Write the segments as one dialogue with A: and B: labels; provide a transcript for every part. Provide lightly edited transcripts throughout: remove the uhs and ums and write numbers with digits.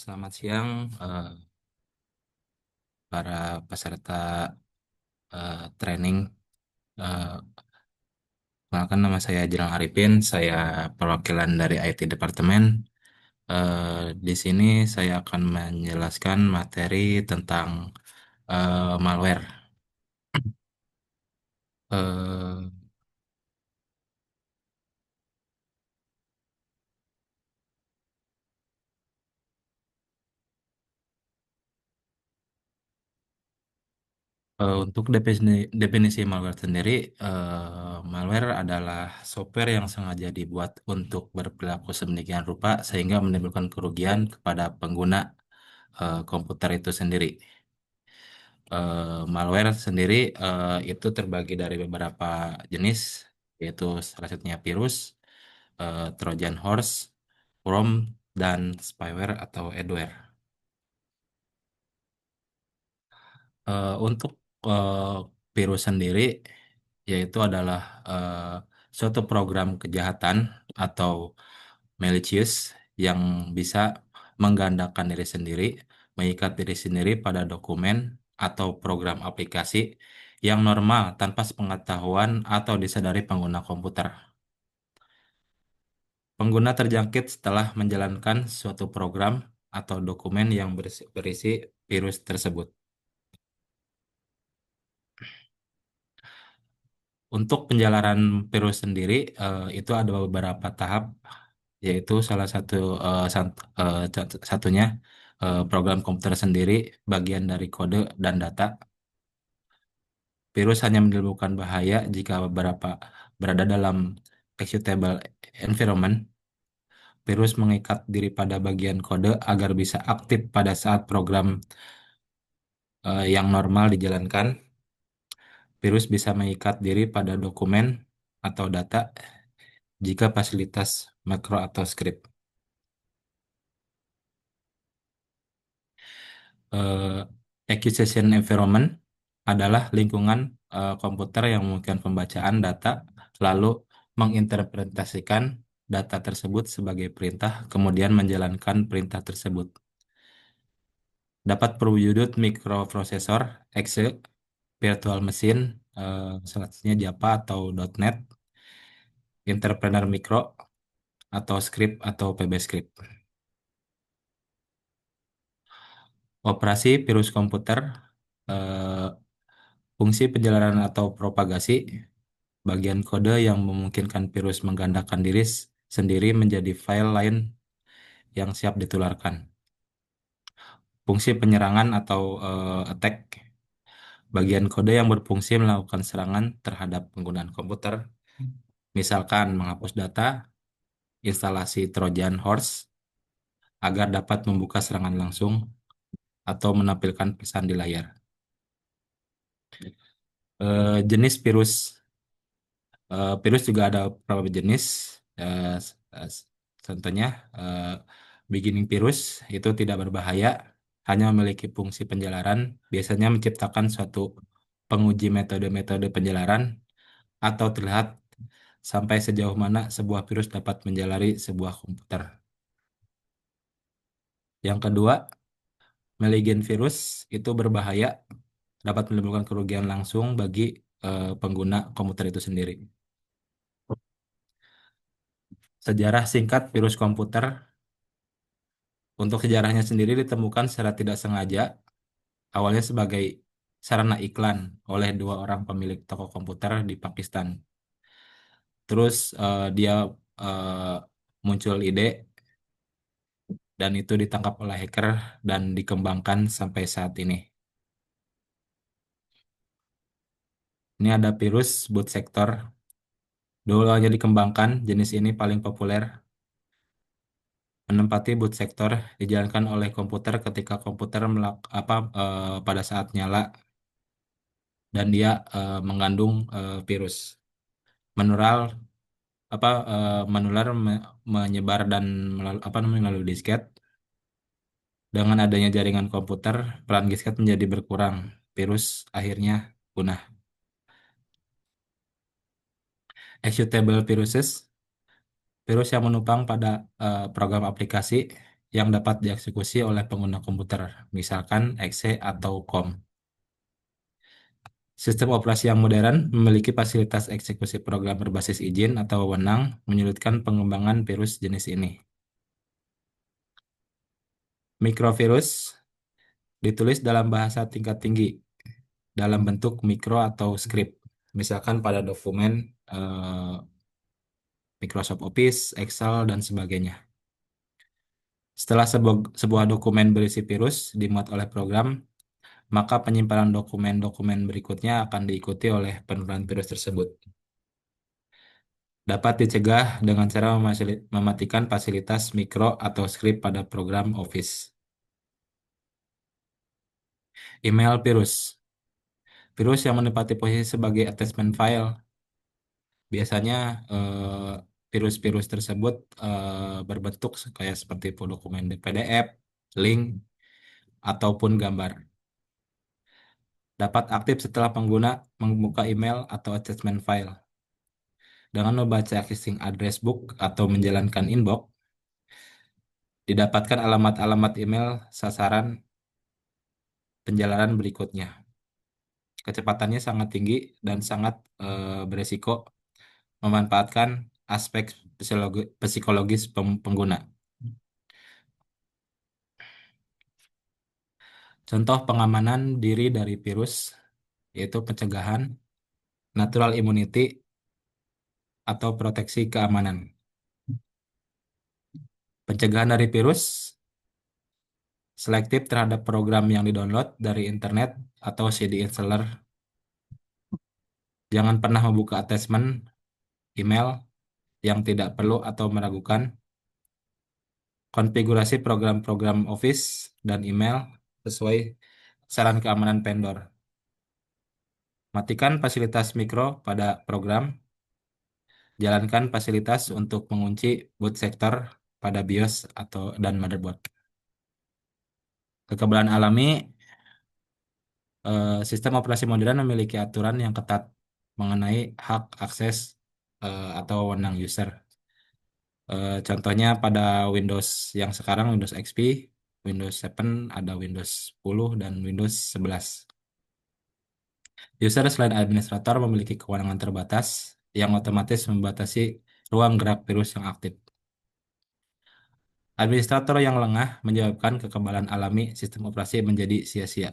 A: Selamat siang, para peserta training. Eh, Perkenalkan nama saya Jilang Arifin, saya perwakilan dari IT Departemen. Di sini saya akan menjelaskan materi tentang malware. Eh, untuk definisi malware sendiri, malware adalah software yang sengaja dibuat untuk berperilaku sedemikian rupa sehingga menimbulkan kerugian kepada pengguna komputer itu sendiri. Malware sendiri itu terbagi dari beberapa jenis, yaitu salah satunya virus, Trojan horse, worm, dan spyware atau adware. Untuk eh, virus sendiri, yaitu adalah eh, suatu program kejahatan atau malicious yang bisa menggandakan diri sendiri, mengikat diri sendiri pada dokumen atau program aplikasi yang normal tanpa sepengetahuan atau disadari pengguna komputer. Pengguna terjangkit setelah menjalankan suatu program atau dokumen yang berisi virus tersebut. Untuk penjalanan virus sendiri, itu ada beberapa tahap, yaitu salah satu satunya program komputer sendiri, bagian dari kode dan data. Virus hanya menimbulkan bahaya jika beberapa berada dalam executable environment. Virus mengikat diri pada bagian kode agar bisa aktif pada saat program yang normal dijalankan. Virus bisa mengikat diri pada dokumen atau data jika fasilitas makro atau script. eh, Acquisition environment adalah lingkungan komputer yang memungkinkan pembacaan data, lalu menginterpretasikan data tersebut sebagai perintah, kemudian menjalankan perintah tersebut. Dapat berwujud mikroprosesor, exe, virtual machine, salah satunya Java atau .NET, entrepreneur mikro, atau script atau PB script. Operasi virus komputer, eh, fungsi penjalanan atau propagasi, bagian kode yang memungkinkan virus menggandakan diri sendiri menjadi file lain yang siap ditularkan. Fungsi penyerangan atau attack, bagian kode yang berfungsi melakukan serangan terhadap penggunaan komputer, misalkan menghapus data, instalasi Trojan horse agar dapat membuka serangan langsung atau menampilkan pesan di layar. Jenis virus, virus juga ada beberapa jenis. Eh, Contohnya, eh, beginning virus itu tidak berbahaya, hanya memiliki fungsi penjalaran, biasanya menciptakan suatu penguji metode-metode penjalaran atau terlihat sampai sejauh mana sebuah virus dapat menjalari sebuah komputer. Yang kedua, malignant virus itu berbahaya, dapat menimbulkan kerugian langsung bagi pengguna komputer itu sendiri. Sejarah singkat virus komputer. Untuk sejarahnya sendiri ditemukan secara tidak sengaja, awalnya sebagai sarana iklan oleh dua orang pemilik toko komputer di Pakistan. Terus dia eh, muncul ide dan itu ditangkap oleh hacker dan dikembangkan sampai saat ini. Ini ada virus boot sector. Dulu hanya dikembangkan, jenis ini paling populer. Menempati boot sector dijalankan oleh komputer ketika komputer pada saat nyala dan dia mengandung virus. Menular menular menyebar dan melalui disket. Dengan adanya jaringan komputer, peran disket menjadi berkurang. Virus akhirnya punah. Executable viruses, virus yang menumpang pada program aplikasi. yang dapat dieksekusi oleh pengguna komputer, misalkan exe atau COM. Sistem operasi yang modern memiliki fasilitas eksekusi program berbasis izin atau wewenang, menyulitkan pengembangan virus jenis ini. Mikrovirus ditulis dalam bahasa tingkat tinggi, dalam bentuk mikro atau script, misalkan pada dokumen Microsoft Office, Excel, dan sebagainya. Setelah sebuah dokumen berisi virus dimuat oleh program, maka penyimpanan dokumen-dokumen berikutnya akan diikuti oleh penurunan virus tersebut. Dapat dicegah dengan cara mematikan fasilitas mikro atau script pada program Office. Email virus. Virus yang menempati posisi sebagai attachment file. Biasanya virus-virus tersebut berbentuk kayak seperti dokumen PDF, link, ataupun gambar. Dapat aktif setelah pengguna membuka email atau attachment file. Dengan membaca existing address book atau menjalankan inbox, didapatkan alamat-alamat email sasaran penjalanan berikutnya. Kecepatannya sangat tinggi dan sangat beresiko memanfaatkan aspek psikologis pengguna. Contoh pengamanan diri dari virus yaitu pencegahan, natural immunity, atau proteksi keamanan. Pencegahan dari virus selektif terhadap program yang didownload dari internet atau CD installer. Jangan pernah membuka attachment email yang tidak perlu atau meragukan. Konfigurasi program-program Office dan email sesuai saran keamanan vendor. Matikan fasilitas mikro pada program. Jalankan fasilitas untuk mengunci boot sector pada BIOS dan motherboard. Kekebalan alami, sistem operasi modern memiliki aturan yang ketat mengenai hak akses atau wewenang user. Contohnya pada Windows yang sekarang Windows XP, Windows 7, ada Windows 10 dan Windows 11. User selain administrator memiliki kewenangan terbatas yang otomatis membatasi ruang gerak virus yang aktif. Administrator yang lengah menyebabkan kekebalan alami sistem operasi menjadi sia-sia.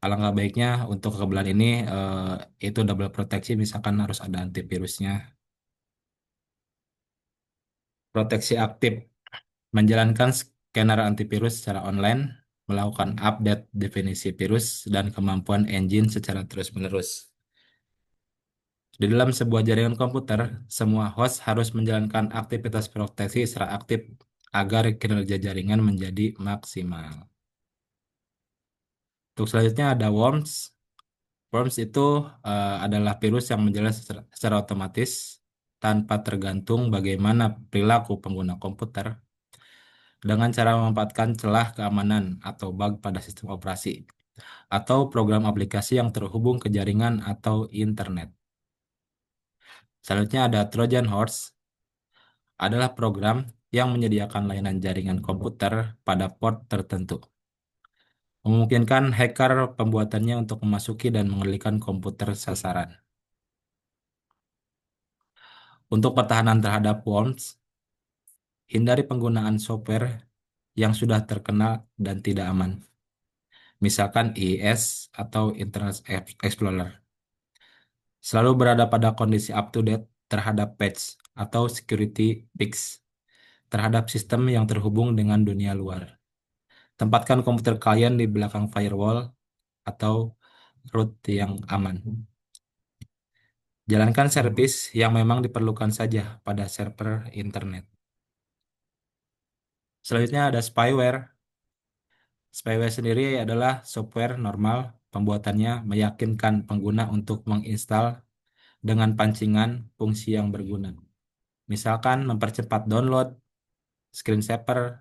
A: Alangkah baiknya untuk kekebalan ini itu double proteksi, misalkan harus ada antivirusnya. Proteksi aktif, menjalankan scanner antivirus secara online, melakukan update definisi virus dan kemampuan engine secara terus-menerus. Di dalam sebuah jaringan komputer, semua host harus menjalankan aktivitas proteksi secara aktif agar kinerja jaringan menjadi maksimal. Untuk selanjutnya ada worms. Worms itu adalah virus yang menjalan secara otomatis tanpa tergantung bagaimana perilaku pengguna komputer dengan cara memanfaatkan celah keamanan atau bug pada sistem operasi atau program aplikasi yang terhubung ke jaringan atau internet. Selanjutnya ada Trojan Horse, adalah program yang menyediakan layanan jaringan komputer pada port tertentu, memungkinkan hacker pembuatannya untuk memasuki dan mengendalikan komputer sasaran. Untuk pertahanan terhadap worms, hindari penggunaan software yang sudah terkenal dan tidak aman, misalkan IIS atau Internet Explorer. Selalu berada pada kondisi up-to-date terhadap patch atau security fix terhadap sistem yang terhubung dengan dunia luar. Tempatkan komputer kalian di belakang firewall atau root yang aman. Jalankan servis yang memang diperlukan saja pada server internet. Selanjutnya ada spyware. Spyware sendiri adalah software normal, pembuatannya meyakinkan pengguna untuk menginstal dengan pancingan fungsi yang berguna. Misalkan mempercepat download, screen saver,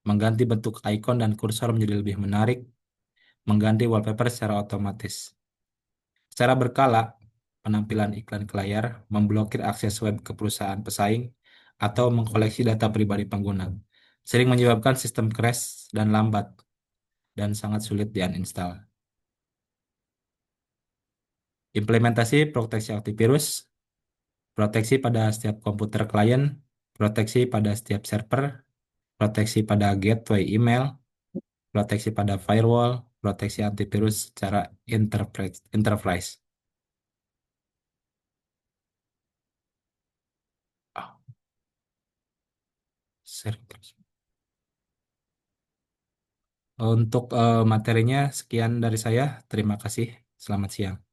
A: mengganti bentuk icon dan kursor menjadi lebih menarik, mengganti wallpaper secara otomatis. Secara berkala, penampilan iklan ke layar, memblokir akses web ke perusahaan pesaing, atau mengkoleksi data pribadi pengguna. sering menyebabkan sistem crash dan lambat, dan sangat sulit di-uninstall. Implementasi proteksi antivirus, proteksi pada setiap komputer klien, proteksi pada setiap server, proteksi pada gateway email, proteksi pada firewall, proteksi antivirus secara enterprise. Ah, sering terus. Untuk materinya sekian dari saya. Terima kasih. Selamat siang.